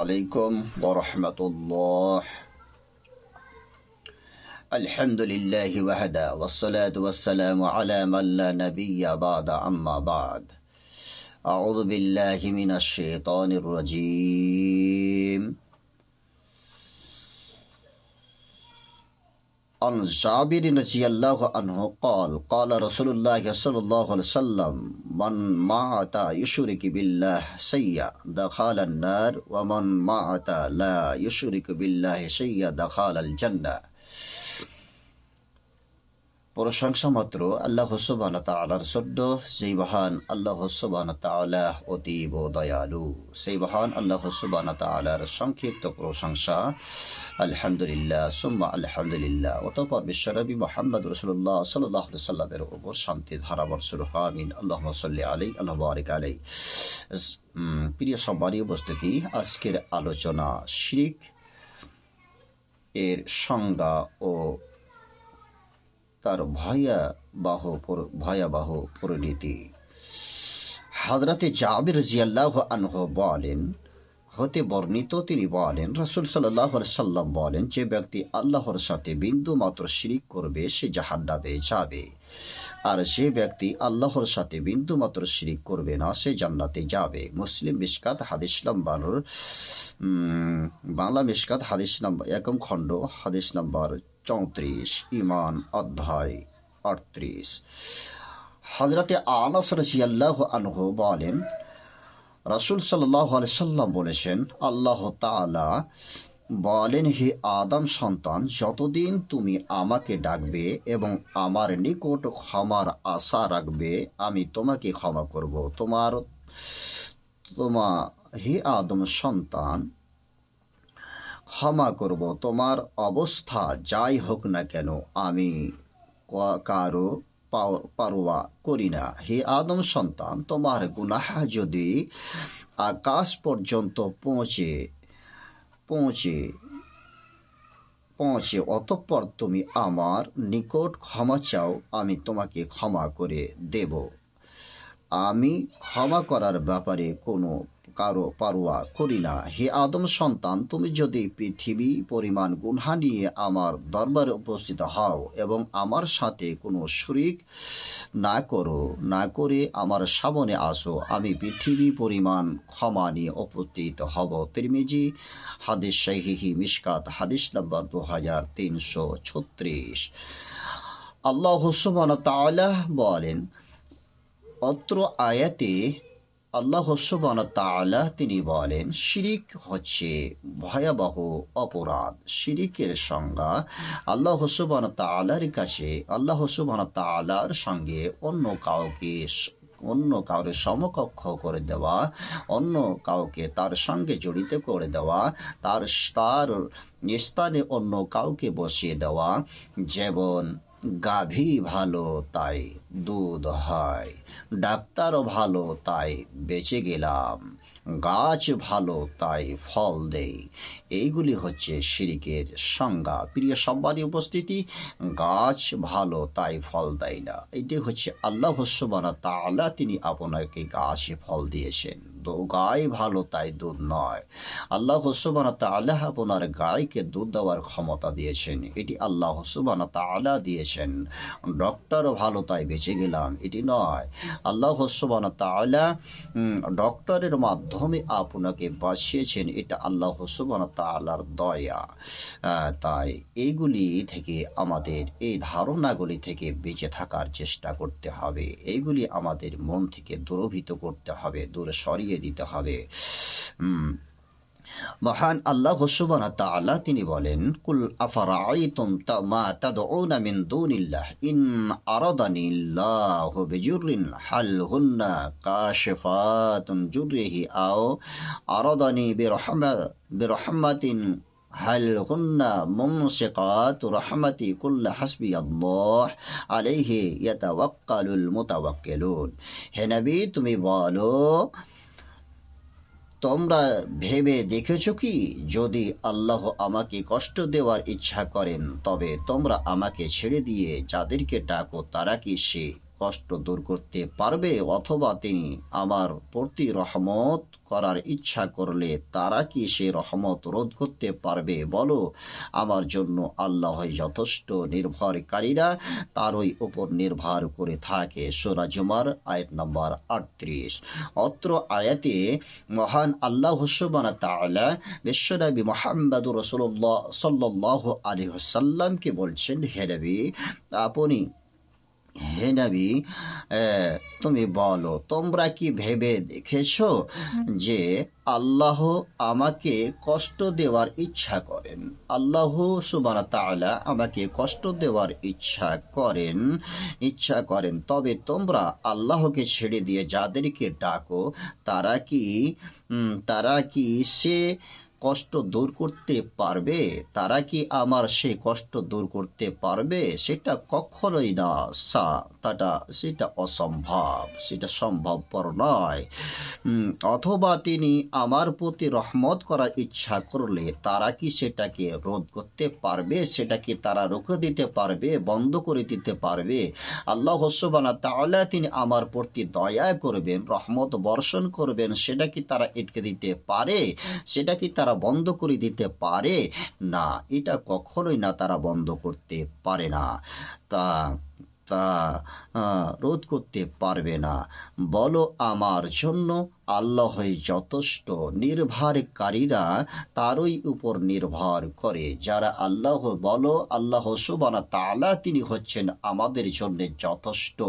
عليكم ورحمة الله. الحمد لله وحده والصلاة والسلام على من لا نبي بعد أما بعد. أعوذ بالله من الشيطان الرجيم. عن جابر رضي الله عنه قال قال رسول الله صلى الله عليه وسلم من مات يشرك بالله شيئا دخل النار ومن مات لا يشرك بالله شيئا دخل الجنة. প্রশংসা মাত্র আল্লাহ সুবহানাহু ওয়া তাআলার জন্য, যেই মহান আল্লাহ সুবহানাহু ওয়া তাআলা অতীব দয়ালু। সেই মহান আল্লাহ সুবহানাহু ওয়া তাআলার সংক্ষিপ্ত প্রশংসা আলহামদুলিল্লাহ সুম্মা আলহামদুলিল্লাহ। অতঃপর বিশ্বনবী মুহাম্মদ রাসূলুল্লাহ সাল্লাল্লাহু আলাইহি ওয়াসাল্লামের উপর শান্তি ধারা বর্ষণ হোক, আমিন। আল্লাহুম্মা সাল্লি আলাইহি আল্লাহুম্মা বারিক আলাইহি। প্রিয় সম্মানীয় উপস্থিতি, আজকের আলোচনা শিরক এর সংজ্ঞা ও তার ভয়াবহ পরিণতি। হযরতে জাবির রাদিয়াল্লাহু আনহু বলেন, হতে বর্ণিত, তিনি বলেন রাসূল সাল্লাল্লাহু আলাইহি সাল্লাম বলেন, যে ব্যক্তি আল্লাহর সাথে বিন্দু মাত্র শিরক করবে সে জাহান্নামে যাবে, আর যে ব্যক্তি আল্লাহর সাথে বিন্দু মাত্র শিরক করবে না সে জান্নাতে যাবে। মুসলিম মিশকাত হাদিস নাম্বার বাংলা মিশকাত হাদিস নাম্বার 1ম খণ্ড হাদিস নাম্বার 34, ঈমান অধ্যায় 38। হযরতে আনাস রাদিয়াল্লাহু আনহু বলেন, রাসূল সাল্লাল্লাহু আলাইহি সাল্লাম বলেছেন, আল্লাহ তাআলা বলেন, হে আদম সন্তান, যতদিন তুমি আমাকে ডাকবে এবং আমার নিকট ক্ষমার আশা রাখবে আমি তোমাকে ক্ষমা করব। হে আদম সন্তান, ক্ষমা করব, তোমার অবস্থা যাই হোক না কেন আমি কারো পারোয়া করি না। হে আদম সন্তান, তোমার গুনাহ যদি আকাশ পর্যন্ত পৌঁছে অতঃপর তুমি আমার নিকট ক্ষমা চাও, আমি তোমাকে ক্ষমা করে দেব। আমি ক্ষমা করার ব্যাপারে কোনো কারো পারোয়া করি না। হে আদম সন্তান, তুমি যদি পৃথিবী পরিমাণ গুনাহ নিয়ে আমার দরবারে উপস্থিত হও এবং আমার সাথে কোনো শরীক না করে আমার সামনে আসো, আমি পৃথিবী পরিমাণ ক্ষমা নিয়ে উপস্থিত হব। তিরমিজি হাদিস সহিহ মিশকাত হাদিস নাম্বার 2336। আল্লাহ সুবহানাহু ওয়া তাআলা বলেন, অত্র আয়াতে আল্লাহ সুবহানাহু ওয়া তাআলা তিনি বলেন, শিরক হচ্ছে ভয়াবহ অপরাধ। শিরকের সংজ্ঞা আল্লাহ সুবহানাহু ওয়া তাআলার কাছে আল্লাহ সুবহানাহু ওয়া তাআলার সঙ্গে অন্য কাউকে সমকক্ষ করে দেওয়া, অন্য কাউকে তার সঙ্গে জড়িত করে দেওয়া, তার স্থানে অন্য কাউকে বসিয়ে দেওয়া। যেমন গাভী ভালো তাই দুধ হয়, ডাক্তারও ভালো তাই বেঁচে গেলাম, গাছ ভালো তাই ফল দেয়। এইগুলি হচ্ছে শিরকের সংজ্ঞা। প্রিয় সম্মানীয় উপস্থিতি, গাছ ভালো তাই ফল দেয় না, এটি হচ্ছে আল্লাহ সুবহানাহু ওয়া তাআলা তিনি আপনাকে গাছে ফল দিয়েছেন। গাই ভালো তাই দুধ নয়, আল্লাহ সুবহানাহু ওয়া তাআলা আপনার গায়কে দুধ দেওয়ার ক্ষমতা দিয়েছেন, এটি আল্লাহ সুবহানাহু ওয়া তাআলা দিয়েছেন। ডক্টরও ভালো তাই বেঁচে গেলাম, এটি নয়, আল্লাহ সুবহানাহু ওয়া তাআলা ডক্টরের মাধ্যমে আপনাকে বাঁচিয়েছেন, এটা আল্লাহ সুবহানাহু ওয়া তাআলার দয়া। তাই এইগুলি থেকে আমাদের, এই ধারণাগুলি থেকে বেঁচে থাকার চেষ্টা করতে হবে। এইগুলি আমাদের মন থেকে দূরীভূত করতে হবে, দূরে সরিয়ে দিতে হবে। মহান আল্লাহ সুবহানাহু ওয়া তাআলা তিনি বলেন, কুল আফারাআইতুম মা তাদউনা মিন দুনিল্লাহ ইন আরাদানিল্লাহু বিজুররিন হাল হুন্না কাশিফাতুন জুররিহি আও আরাদানি বিরহমাতিন হাল হুন্না মুমসিকাতু রাহমাতি কুল্লা হাসবিয়াল্লাহ আলাইহি ইয়াতাওয়াক্কালুল মুতাওয়াক্কিলুন। হে নবী, তুমি বলো, তোমরা ভেবে দেখেছ কি, যদি আল্লাহ আমাকে কষ্ট দেওয়ার ইচ্ছা করেন তবে তোমরা আমাকে ছেড়ে দিয়ে যাদেরকে ডাকো তারা কি সে কষ্ট দূর করতে পারবে, অথবা তিনি আমার প্রতি রহমত করার ইচ্ছা করলে তারা কি সে রহমত রোধ করতে পারবে? বলো, আমার জন্য আল্লাহ যথেষ্ট, নির্ভরকারীরা তারই উপর নির্ভর করে থাকে। সূরা জুমার আয়াত নম্বর 38। অত্র আয়াতে মহান আল্লাহ সুবহানাহু ওয়া তাআলা বিশ্বনবী মুহাম্মদুর রাসূলুল্লাহ সাল্লাল্লাহু আলাইহি ওয়াসাল্লামকে বলছেন, হে নবী, তুমি বলো, তোমরা কি ভেবে দেখেছো যে আল্লাহ আমাকে কষ্ট দেওয়ার ইচ্ছা করেন? আল্লাহ সুবহানাহু ওয়া তাআলা আমাকে কষ্ট দেওয়ার ইচ্ছা করেন, তবে তোমরা আল্লাহকে ছেড়ে দিয়ে যাদেরকে ডাকো তারা কি সে কষ্ট দূর করতে পারবে? তারা কি আমার সে কষ্ট দূর করতে পারবে? সেটা কখনোই না। সেটা অসম্ভব, সেটা সম্ভবপর নয়। অথবা তিনি আমার প্রতি রহমত করার ইচ্ছা করলে তারা কি সেটাকে রোধ করতে পারবে? সেটাকে তারা রুখে দিতে পারবে, বন্ধ করে দিতে পারবে? আল্লাহ সুবহানাহু ওয়া তাআলা তিনি আমার প্রতি দয়া করবেন, রহমত বর্ষণ করবেন, সেটা কি তারা আটকে দিতে পারে? সেটা কি তারা বন্ধ করে দিতে পারে? না, এটা কখনোই না, তারা বন্ধ করতে পারে না, তা রোধ করতে পারবে না। বলো, আমার জন্য আল্লাহই যথেষ্ট, নির্ভরকারীরা তারই উপর নির্ভর করে। যারা আল্লাহ সুবহানাহু ওয়া তাআলা তিনি হচ্ছেন আমাদের জন্য যথেষ্ট,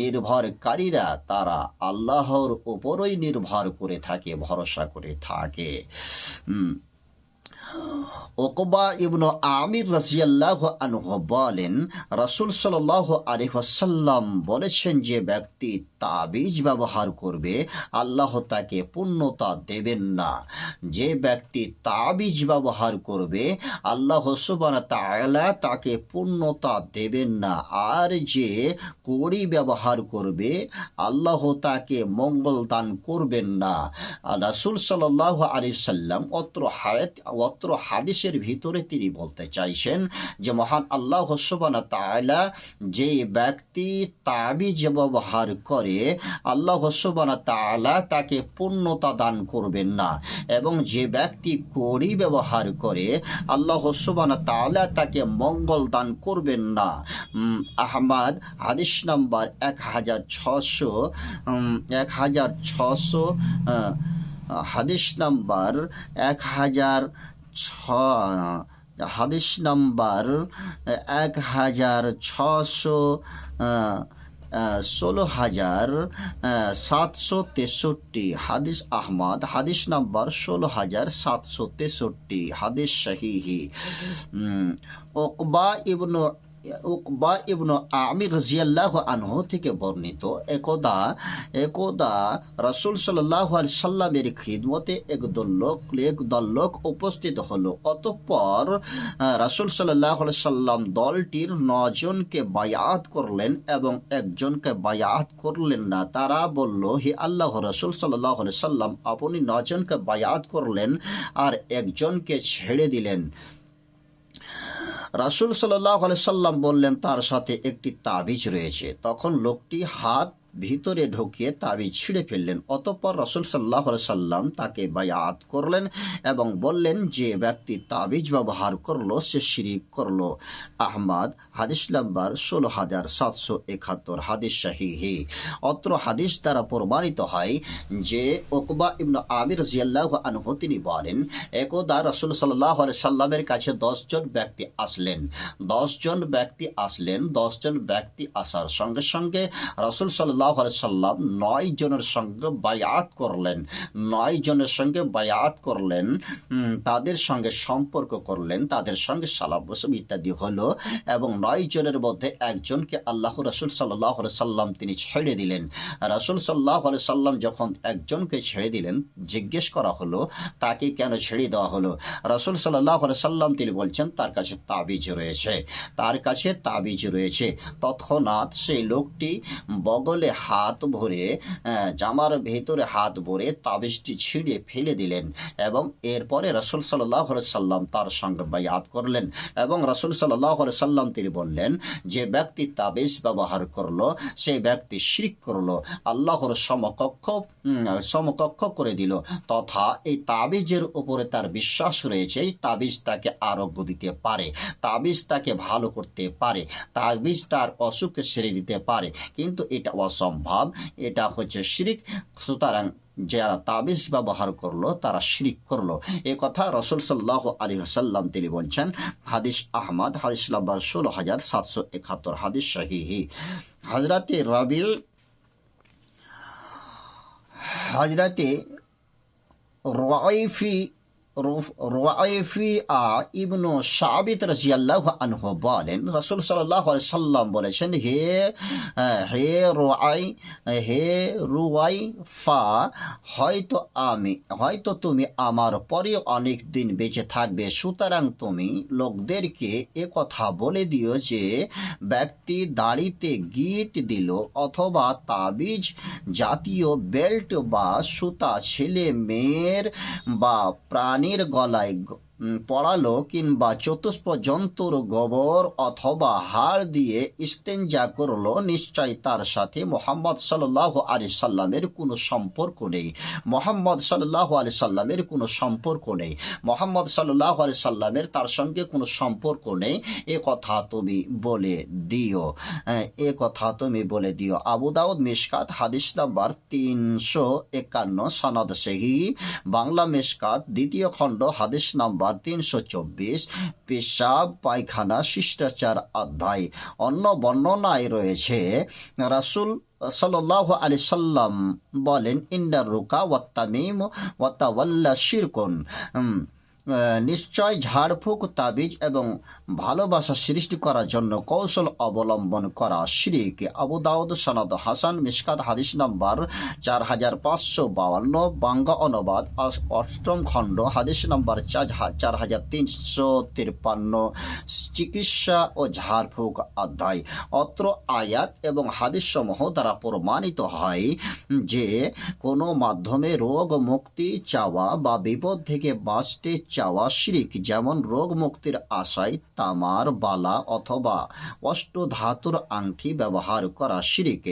নির্ভরকারীরা তারা আল্লাহর উপরই নির্ভর করে থাকে, ভরসা করে থাকে। উকবা ইবনে আমির রাদিয়াল্লাহু আনহু বলেন, রাসূল সাল্লাল্লাহু আলাইহি ওয়াসাল্লাম বলেছেন, যে ব্যক্তি তাবিজ ব্যবহার করবে আল্লাহ তাকে পূর্ণতা দেবেন না। যে ব্যক্তি তাবিজ ব্যবহার করবে আল্লাহ সুবহানাহু ওয়া তাআলা তাকে পূর্ণতা দেবেন না। আর যে কড়ি ব্যবহার করবে আল্লাহ তাকে মঙ্গল দান করবেন না। রাসূল সাল্লাল্লাহু আলাইহি ওয়াসাল্লাম অত্র হাদিসের ভিতরে তিনি বলতে চাইছেন যে মহান আল্লাহ সুবহানাহু ওয়া তাআলা যে ব্যক্তি তাবিজ ব্যবহার করে আল্লাহ সুবহানাহু ওয়া তাআলা তাকে পূর্ণতা দান করবেন না, এবং যে ব্যক্তি কড়ি ব্যবহার করে আল্লাহ সুবহানাহু ওয়া তাআলা তাকে মঙ্গল দান করবেন না। আহমদ হাদিস নাম্বার 1600, হাদিস নাম্বার 16,763 হাদিস আহমদ, হাদিস নাম্বার 16,763, হাদিস সহিহি। উকবা ইবনে আমির রাদিয়াল্লাহু আনহু থেকে বর্ণিত, একদা রাসূল সাল্লাল্লাহু আলাইহি সাল্লামের খিদমতে একদল লোক উপস্থিত হলো। অতঃপর রাসূল সাল্লাল্লাহু আলাইহি সাল্লাম দলটির 9 জনকে বায়াত করলেন এবং একজনকে বায়াত করলেন না। তারা বলল, হে আল্লাহর রাসূল সাল্লাল্লাহু আলাইহি সাল্লাম, আপনি 9 জনকে বায়াত করলেন আর একজনকে ছেড়ে দিলেন। রাসূল সাল্লাল্লাহু আলাইহি সাল্লাম বললেন, তার সাথে একটি তাবিজ রয়েছে। তখন লোকটি হাত ভিতরে ঢুকিয়ে তাবিজ ছিঁড়ে ফেললেন। অতঃপর রাসূল সাল্লাল্লাহু আলাইহি সাল্লাম তাকে বায়াত করলেন এবং বললেন, যে ব্যক্তি তাবিজ ব্যবহার করলো সে শিরিক করলো। আহমদ হাদিস নাম্বার 16,771, হাদিস সহিহি। অত্র হাদিস দ্বারা প্রমাণিত হয় যে উকবা ইবনে আমির রাদিয়াল্লাহু আনহু তিনি বলেন, একদা রাসূল সাল্লাল্লাহু আলাইহি সাল্লামের কাছে 10 জন ব্যক্তি আসলেন। 10 জন ব্যক্তি আসার সঙ্গে সঙ্গে রাসূল সাল্লাল্লাহু আলাইহি সাল্লাম 9 জনের সঙ্গে বায়াত করলেন। 9 জনের সঙ্গে বায়াত করলেন, তাদের সঙ্গে সম্পর্ক করলেন, তাদের সঙ্গে সালাম ইত্যাদি হলো, এবং 9 জনের মধ্যে একজনকে আল্লাহ রাসূল সাল্লাল্লাহু আলাইহি সাল্লাম তিনি ছেড়ে দিলেন। রাসূল সাল্লাল্লাহু আলাইহি সাল্লাম যখন একজনকে ছেড়ে দিলেন, জিজ্ঞেস করা হলো তাকে কেন ছেড়ে দেওয়া হলো। রাসূল সাল্লাল্লাহু আলাইহি সাল্লাম তিনি বলছেন, তার কাছে তাবিজ রয়েছে। তৎক্ষণাৎ সেই লোকটি বগলে ভেতরে হাত ভরে তাবিজটি ছিঁড়ে ফেলে দিলেন এবং এরপরে রাসূল সাল্লাল্লাহু আলাইহি সাল্লাম তার সঙ্গে বায়াত করলেন এবং রাসূল সাল্লাল্লাহু আলাইহি সাল্লাম তিনি বললেন, যে ব্যক্তি তাবিজ ব্যবহার করলো সেই ব্যক্তি শিরক করলো, আল্লাহর সমকক্ষ করে দিল, তথা এই তাবিজের উপরে তার বিশ্বাস রয়েছে, এই তাবিজ তাকে আরোগ্য দিতে পারে, তাবিজ তাকে ভালো করতে পারে, তাবিজ তার অসুখকে সেরে দিতে পারে, কিন্তু এটা অসম্ভব, এটা হচ্ছে শিরক। সুতরাং যারা তাবিজ ব্যবহার করলো তারা শিরক করলো। এ কথা রাসূল সাল্লাল্লাহু আলাইহি ওয়াসাল্লাম তিনি বলছেন। হাদিস আহমদ, হাদিস নাম্বার 16771, হাদিস সহিহ। হযরতে রুয়াইফিয়া ইবনু সাবিত রাদিয়াল্লাহু আনহু বলেন, রাসূল সাল্লাল্লাহু আলাইহি সাল্লাম বলেছেন, হে রুয়াইফা, হয়তো তুমি আমার পরে অনেক দিন বেঁচে থাকবে, সুতরাং তুমি লোকদেরকে এ কথা বলে দিও যে ব্যক্তি দাড়িতে গিট দিল অথবা তাবিজ জাতীয় বেল্ট বা সুতা ছেলে মেয়ের বা প্রাণীর গলায় পড়ালো কিংবা চতুষ্প জন্তুর গোবর অথবা হাড় দিয়ে ইস্তেঞ্জা করলো, নিশ্চয় তার সাথে মুহাম্মদ সাল্লাল্লাহু আলাইহি সাল্লামের কোনো সম্পর্ক নেই, মুহাম্মদ সাল্লাল্লাহু আলাইহি সাল্লামের কোনো সম্পর্ক নেই, মুহাম্মদ সাল্লাল্লাহু আলাইহি সাল্লামের তার সঙ্গে কোনো সম্পর্ক নেই, এ কথা তুমি বলে দিও, এ কথা তুমি বলে দিও। আবু দাউদ মিশকাত, হাদিস নাম্বার 351, সনদ সহিহ। বাংলা মিশকাত, দ্বিতীয় খণ্ড, হাদিস নাম্বার 324, পেশাব পায়খানা শিষ্টাচার অধ্যায়। অন্য বর্ণনায় রয়েছে, রাসূল সাল্লাল্লাহু আলাইহি সাল্লাম বলেন, ইন্নার রুকা ওয়াত তামিম ওয়া তাওয়াল্লা শিরকুন, নিশ্চয় ঝাড়ফুঁক, তাবিজ এবং ভালোবাসা সৃষ্টি করার জন্য কৌশল অবলম্বন করা শিরক। আবু দাউদ, সনদ হাসান, মিশকাত, হাদিস নাম্বার 4552, বাংলা অনুবাদ, অষ্টম খণ্ড, হাদিস নাম্বার 4353, চিকিৎসা ও ঝাড়ফুঁক অধ্যায়। অত্র আয়াত এবং হাদিস সমূহ দ্বারা প্রমাণিত হয় যে কোনো মাধ্যমে রোগ মুক্তি চাওয়া বা বিপদ থেকে বাঁচতে চাওয়া শিরক। যেমন রোগ মুক্তির আশায় তামার বালা অথবা অষ্টধাতুর আংটি ব্যবহার করা শিরক।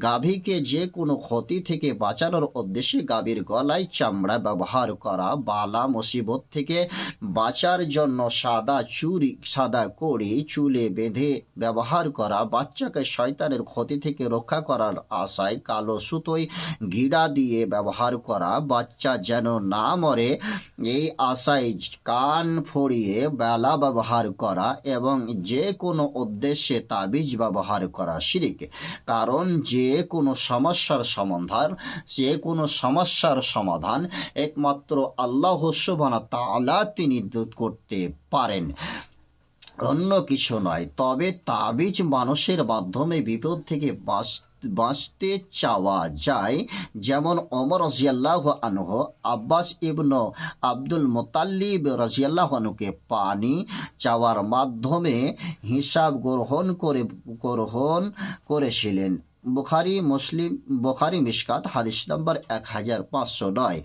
গাভীকে যে কোনো ক্ষতি থেকে বাঁচানোর উদ্দেশ্যে গাভীর গলায় চামড়া ব্যবহার করা, বালা মুসিবত থেকে বাঁচার জন্য সাদা কড়ি চুলে বেঁধে ব্যবহার করা, বাচ্চাকে শয়তানের ক্ষতি থেকে রক্ষা করার আশায় কালো সুতোয় ঘিড়া দিয়ে ব্যবহার করা, বাচ্চা যেন না মরে এই আশায় কান ফড়িয়ে বেলা ব্যবহার করা এবং যে কোনো উদ্দেশ্যে তাবিজ ব্যবহার করা শিরক। কারণ যে কোনো সমস্যার সমাধান একমাত্র আল্লাহ সুবহানাহু ওয়া তাআলা তিনি করতে পারেন, অন্য কিছু নয়। তবে তাবিজ মানুষের মাধ্যমে বিপদ থেকে বাঁচতে চাওয়া যায়। যেমন ওমর রাদিয়াল্লাহু আনহু আব্বাস ইবনে আব্দুল মুত্তালিব রাদিয়াল্লাহু আনহুকে পানি চাওয়ার মাধ্যমে হিসাব গ্রহণ করেছিলেন। বুখারী মিশকাত, হাদিস নাম্বার 1509।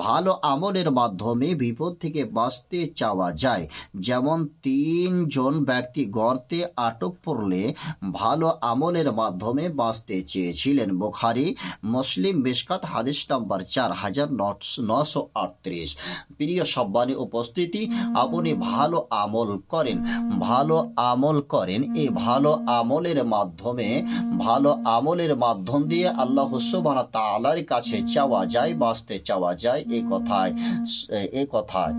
ভালো আমলের মাধ্যমে বিপদ থেকে বাঁচতে চাওয়া যায়। যেমন 3 জন ব্যক্তি গর্তে আটক পড়লে ভালো আমলের মাধ্যমে বাঁচতে চেয়েছিলেন। বুখারী মুসলিম মিশকাত, হাদিস নাম্বার 4938। প্রিয় সম্মানী উপস্থিতি, আপনি ভালো আমল করেন, এই ভালো আমলের মাধ্যম দিয়ে আল্লাহ সুবহানাহু ওয়া তাআলার কাছে চাওয়া যায়, বাঁচতে চাওয়া যায়। এই কথায়